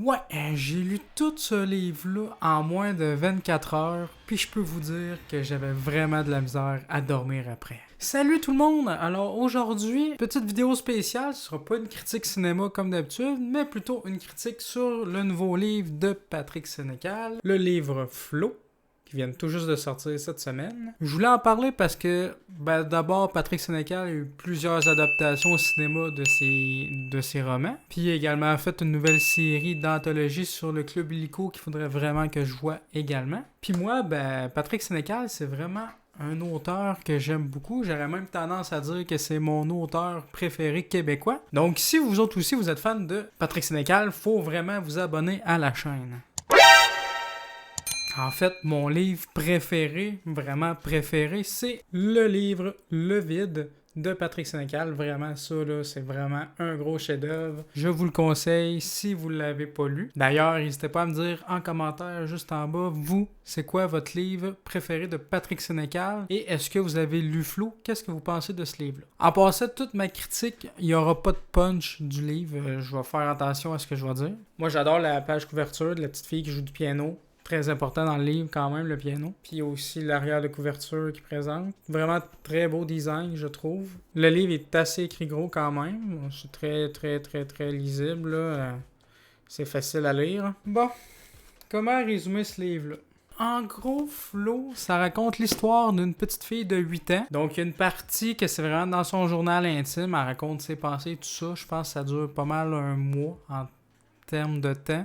Ouais, j'ai lu tout ce livre-là en moins de 24 heures, puis je peux vous dire que j'avais vraiment de la misère à dormir après. Salut tout le monde! Alors aujourd'hui, petite vidéo spéciale, ce sera pas une critique cinéma comme d'habitude, mais plutôt une critique sur le nouveau livre de Patrick Sénécal, le livre Flow, qui vient tout juste de sortir cette semaine. Je voulais en parler parce que, d'abord, Patrick Sénécal a eu plusieurs adaptations au cinéma de ses romans. Puis il a également fait une nouvelle série d'anthologie sur le Club Illico qu'il faudrait vraiment que je vois également. Puis moi, Patrick Sénécal, c'est vraiment un auteur que j'aime beaucoup. J'aurais même tendance à dire que c'est mon auteur préféré québécois. Donc si vous autres aussi, vous êtes fans de Patrick Sénécal, faut vraiment vous abonner à la chaîne. En fait, mon livre préféré, vraiment préféré, c'est le livre Le Vide de Patrick Sénécal. Vraiment, ça, là, c'est vraiment un gros chef-d'œuvre. Je vous le conseille si vous ne l'avez pas lu. D'ailleurs, n'hésitez pas à me dire en commentaire juste en bas, vous, c'est quoi votre livre préféré de Patrick Sénécal? Et est-ce que vous avez lu Flow? Qu'est-ce que vous pensez de ce livre-là? En passant toute ma critique, il n'y aura pas de punch du livre. Je vais faire attention à ce que je vais dire. Moi, j'adore la page couverture de la petite fille qui joue du piano. Très important dans le livre quand même, le piano. Puis aussi l'arrière de couverture qui présente. Vraiment très beau design, je trouve. Le livre est assez écrit gros quand même. C'est très lisible, là. C'est facile à lire. Bon, comment résumer ce livre-là? En gros, Flo, ça raconte l'histoire d'une petite fille de 8 ans. Donc, il y a une partie que c'est vraiment dans son journal intime. Elle raconte ses pensées, tout ça. Je pense que ça dure pas mal un mois en termes de temps.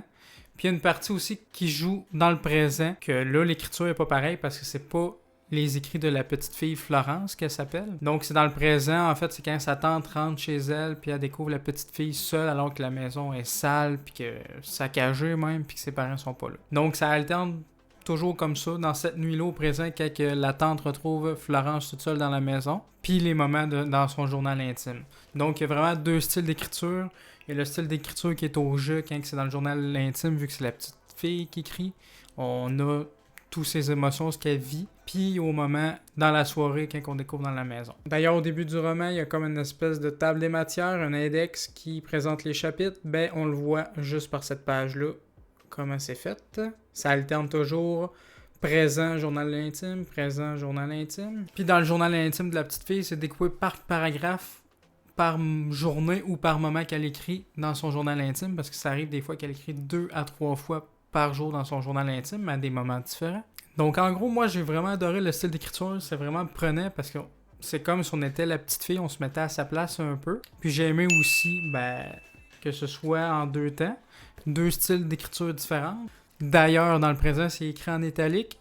Puis il y a une partie aussi qui joue dans le présent, que là, l'écriture est pas pareille parce que c'est pas les écrits de la petite fille Florence qu'elle s'appelle. Donc c'est dans le présent, en fait, c'est quand sa tante rentre chez elle, puis elle découvre la petite fille seule alors que la maison est sale, puis que saccagée même, puis que ses parents sont pas là. Donc ça alterne toujours comme ça, dans cette nuit-là au présent, quand la tante retrouve Florence toute seule dans la maison, puis les moments dans son journal intime. Donc il y a vraiment deux styles d'écriture. Il y a le style d'écriture qui est au jeu quand c'est dans le journal intime, vu que c'est la petite fille qui écrit. On a toutes ses émotions, ce qu'elle vit. Puis au moment, dans la soirée, quand on découvre dans la maison. D'ailleurs, au début du roman, il y a comme une espèce de table des matières, un index qui présente les chapitres. On le voit juste par cette page-là, comment c'est fait. Ça alterne toujours présent, journal intime, présent, journal intime. Puis dans le journal intime de la petite fille, c'est découpé par paragraphe, par journée ou par moment qu'elle écrit dans son journal intime, parce que ça arrive des fois qu'elle écrit 2 à 3 fois par jour dans son journal intime, mais à des moments différents. Donc en gros, moi j'ai vraiment adoré le style d'écriture, c'est vraiment prenant parce que c'est comme si on était la petite fille, on se mettait à sa place un peu. Puis j'ai aimé aussi que ce soit en deux temps, deux styles d'écriture différents. D'ailleurs, dans le présent, c'est écrit en italique,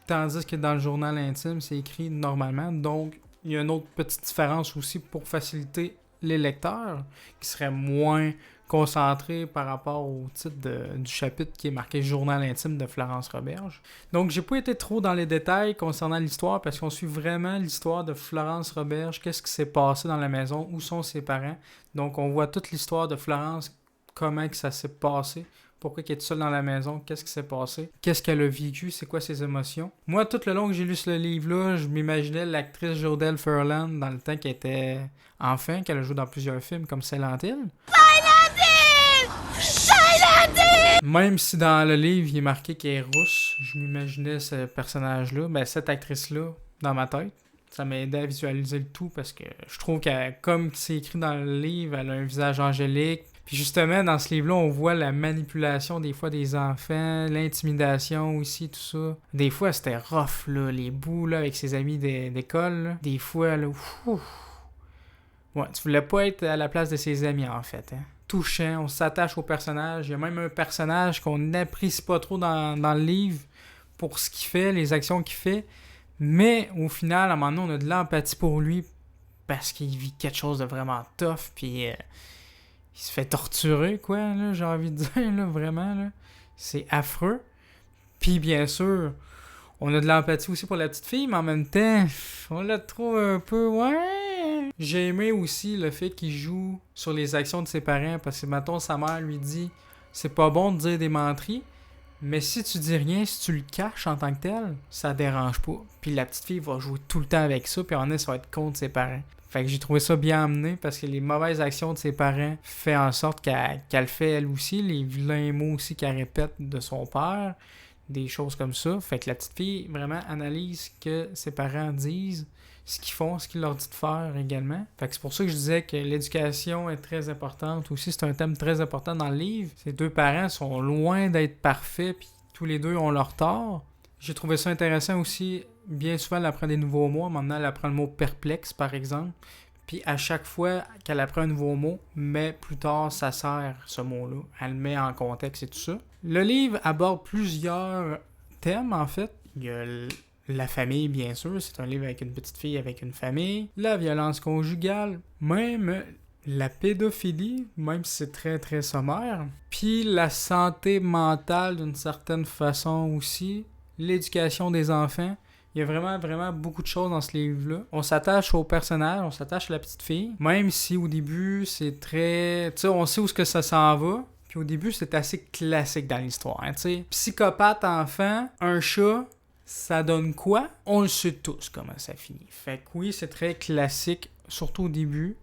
tandis que dans le journal intime, c'est écrit normalement. Donc il y a une autre petite différence aussi pour faciliter les lecteurs, qui seraient moins concentrés par rapport au titre du chapitre qui est marqué Journal intime de Florence Roberge. Donc j'ai pas été trop dans les détails concernant l'histoire parce qu'on suit vraiment l'histoire de Florence Roberge, qu'est-ce qui s'est passé dans la maison, où sont ses parents. Donc on voit toute l'histoire de Florence, comment que ça s'est passé, pourquoi elle est seule dans la maison, qu'est-ce qui s'est passé, qu'est-ce qu'elle a vécu, c'est quoi ses émotions. Moi, tout le long que j'ai lu ce livre-là, je m'imaginais l'actrice Jodelle Ferland dans le temps qu'elle était enfant, qu'elle a joué dans plusieurs films comme Silent Hill. Silent Hill! Même si dans le livre, il est marqué qu'elle est rousse, je m'imaginais ce personnage-là, cette actrice-là, dans ma tête. Ça m'a aidé à visualiser le tout parce que je trouve qu'elle, comme c'est écrit dans le livre, elle a un visage angélique. Puis justement, dans ce livre-là, on voit la manipulation des fois des enfants, l'intimidation aussi, tout ça. Des fois, c'était rough, là, les bouts là, avec ses amis d'école. Là. Des fois, là, ouais, tu voulais pas être à la place de ses amis, en fait. Hein. Touchant, on s'attache au personnage. Il y a même un personnage qu'on n'apprécie pas trop dans le livre pour ce qu'il fait, les actions qu'il fait. Mais au final, à un moment donné, on a de l'empathie pour lui parce qu'il vit quelque chose de vraiment tough, puis il se fait torturer, quoi, là, j'ai envie de dire, là, vraiment, là. C'est affreux. Puis, bien sûr, on a de l'empathie aussi pour la petite fille, mais en même temps, on la trouve un peu, ouais. J'ai aimé aussi le fait qu'il joue sur les actions de ses parents, parce que, mettons, sa mère lui dit « C'est pas bon de dire des menteries, mais si tu dis rien, si tu le caches en tant que tel, ça dérange pas. » Puis la petite fille va jouer tout le temps avec ça, puis en est, ça va être contre ses parents. Fait que j'ai trouvé ça bien amené parce que les mauvaises actions de ses parents fait en sorte qu'elle fait elle aussi, les vilains mots aussi qu'elle répète de son père, des choses comme ça. Fait que la petite fille vraiment analyse ce que ses parents disent, ce qu'ils font, ce qu'ils leur dit de faire également. Fait que c'est pour ça que je disais que l'éducation est très importante aussi. C'est un thème très important dans le livre. Ces deux parents sont loin d'être parfaits, puis tous les deux ont leur tort. J'ai trouvé ça intéressant aussi. Bien souvent, elle apprend des nouveaux mots. Maintenant, elle apprend le mot perplexe, par exemple. Puis à chaque fois qu'elle apprend un nouveau mot, mais plus tard, ça sert ce mot-là. Elle le met en contexte et tout ça. Le livre aborde plusieurs thèmes, en fait. Il y a la famille, bien sûr. C'est un livre avec une petite fille avec une famille. La violence conjugale. Même la pédophilie, même si c'est très, très sommaire. Puis la santé mentale, d'une certaine façon aussi. L'éducation des enfants. Il y a vraiment, vraiment beaucoup de choses dans ce livre-là. On s'attache au personnage, on s'attache à la petite fille. Même si au début, c'est très... Tu sais, on sait où est-ce que ça s'en va. Puis au début, c'est assez classique dans l'histoire. Hein, tu sais. Psychopathe enfant, un chat, ça donne quoi? On le sait tous comment ça finit. Fait que oui, c'est très classique, surtout au début.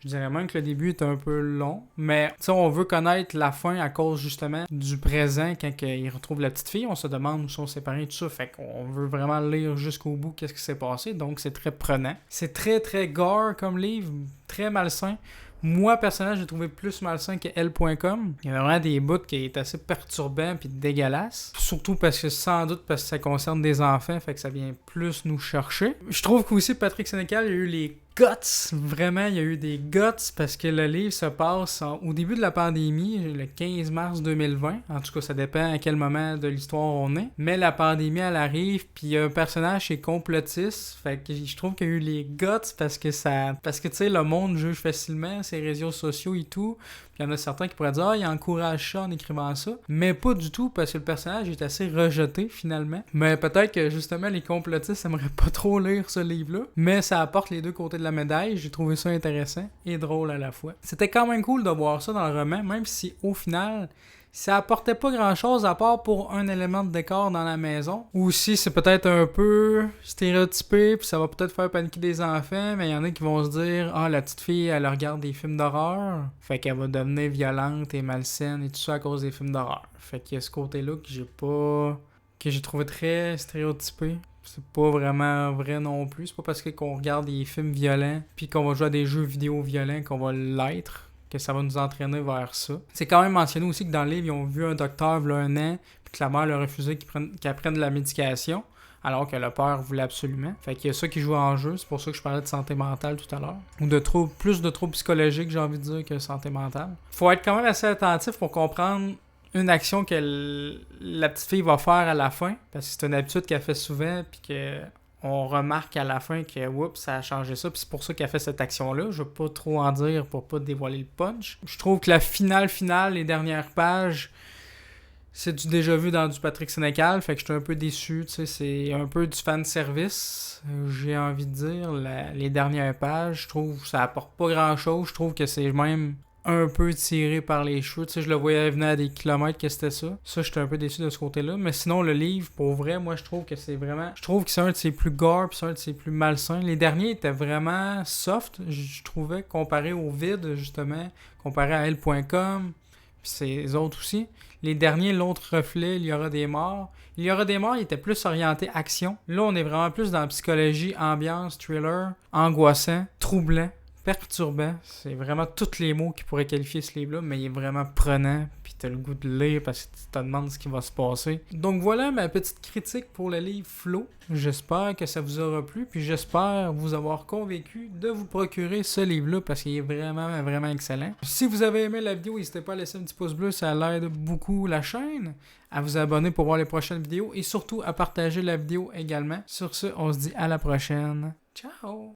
Je dirais même que le début est un peu long, mais on veut connaître la fin à cause justement du présent quand il retrouve la petite fille. On se demande où sont ses parents et tout ça, fait qu'on veut vraiment lire jusqu'au bout qu'est-ce qui s'est passé, donc c'est très prenant. C'est très très gore comme livre, très malsain. Moi, personnellement, j'ai trouvé plus malsain que Elle.com. Il y a vraiment des bouts qui est assez perturbants puis dégueulasses. Surtout parce que, sans doute, parce que ça concerne des enfants, fait que ça vient plus nous chercher. Je trouve qu'aussi Patrick Sénécal, il y a eu les guts. Vraiment, il y a eu des guts parce que le livre se passe au début de la pandémie, le 15 mars 2020. En tout cas, ça dépend à quel moment de l'histoire on est. Mais la pandémie, elle arrive, puis il y a un personnage qui est complotiste. Fait que je trouve qu'il y a eu les guts parce que tu sais, le monde juge facilement ses réseaux sociaux et tout. Puis il y en a certains qui pourraient dire « Ah, il encourage ça en écrivant ça. » Mais pas du tout, parce que le personnage est assez rejeté, finalement. Mais peut-être que, justement, les complotistes n'aimeraient pas trop lire ce livre-là. Mais ça apporte les deux côtés de la médaille. J'ai trouvé ça intéressant et drôle à la fois. C'était quand même cool de voir ça dans le roman, même si, au final... ça apportait pas grand-chose à part pour un élément de décor dans la maison. Ou si c'est peut-être un peu stéréotypé, puis ça va peut-être faire paniquer des enfants, mais il y en a qui vont se dire « Ah, la petite fille, elle regarde des films d'horreur. » Fait qu'elle va devenir violente et malsaine et tout ça à cause des films d'horreur. Fait qu'il y a ce côté-là que j'ai trouvé très stéréotypé. C'est pas vraiment vrai non plus. C'est pas parce qu'on regarde des films violents puis qu'on va jouer à des jeux vidéo violents qu'on va l'être. Que ça va nous entraîner vers ça. C'est quand même mentionné aussi que dans le livre, ils ont vu un docteur il y a un an, puis que la mère leur a refusé qu'elle prenne de la médication, alors que le père voulait absolument. Fait qu'il y a ça qui joue en jeu, c'est pour ça que je parlais de santé mentale tout à l'heure. Ou de plus de troubles psychologiques, j'ai envie de dire, que santé mentale. Faut être quand même assez attentif pour comprendre une action que la petite fille va faire à la fin, parce que c'est une habitude qu'elle fait souvent, puis que... on remarque à la fin que oups, ça a changé ça, puis c'est pour ça qu'elle a fait cette action-là. Je veux pas trop en dire pour pas dévoiler le punch. Je trouve que la finale, les dernières pages, c'est du déjà vu dans du Patrick Sénécal, fait que j'étais un peu déçu, tu sais, c'est un peu du fan service, j'ai envie de dire. Les dernières pages, je trouve que ça apporte pas grand-chose, je trouve que c'est même... un peu tiré par les cheveux. Tu sais, je le voyais venir à des kilomètres que c'était ça. Ça, j'étais un peu déçu de ce côté-là. Mais sinon, le livre, pour vrai, moi, je trouve que c'est vraiment... je trouve que c'est un de ses plus gore, puis c'est un de ses plus malsains. Les derniers étaient vraiment soft, je trouvais, comparé au vide, justement. Comparé à Elle.com, puis ces autres aussi. Les derniers, l'autre reflet, il y aura des morts. Il y aura des morts, il était plus orienté action. Là, on est vraiment plus dans la psychologie, ambiance, thriller, angoissant, troublant. Perturbant, c'est vraiment tous les mots qui pourraient qualifier ce livre-là, mais il est vraiment prenant, puis t'as le goût de lire parce que tu te demandes ce qui va se passer. Donc voilà ma petite critique pour le livre Flow. J'espère que ça vous aura plu, puis j'espère vous avoir convaincu de vous procurer ce livre-là parce qu'il est vraiment, vraiment excellent. Si vous avez aimé la vidéo, n'hésitez pas à laisser un petit pouce bleu, ça aide beaucoup la chaîne, à vous abonner pour voir les prochaines vidéos et surtout à partager la vidéo également. Sur ce, on se dit à la prochaine. Ciao!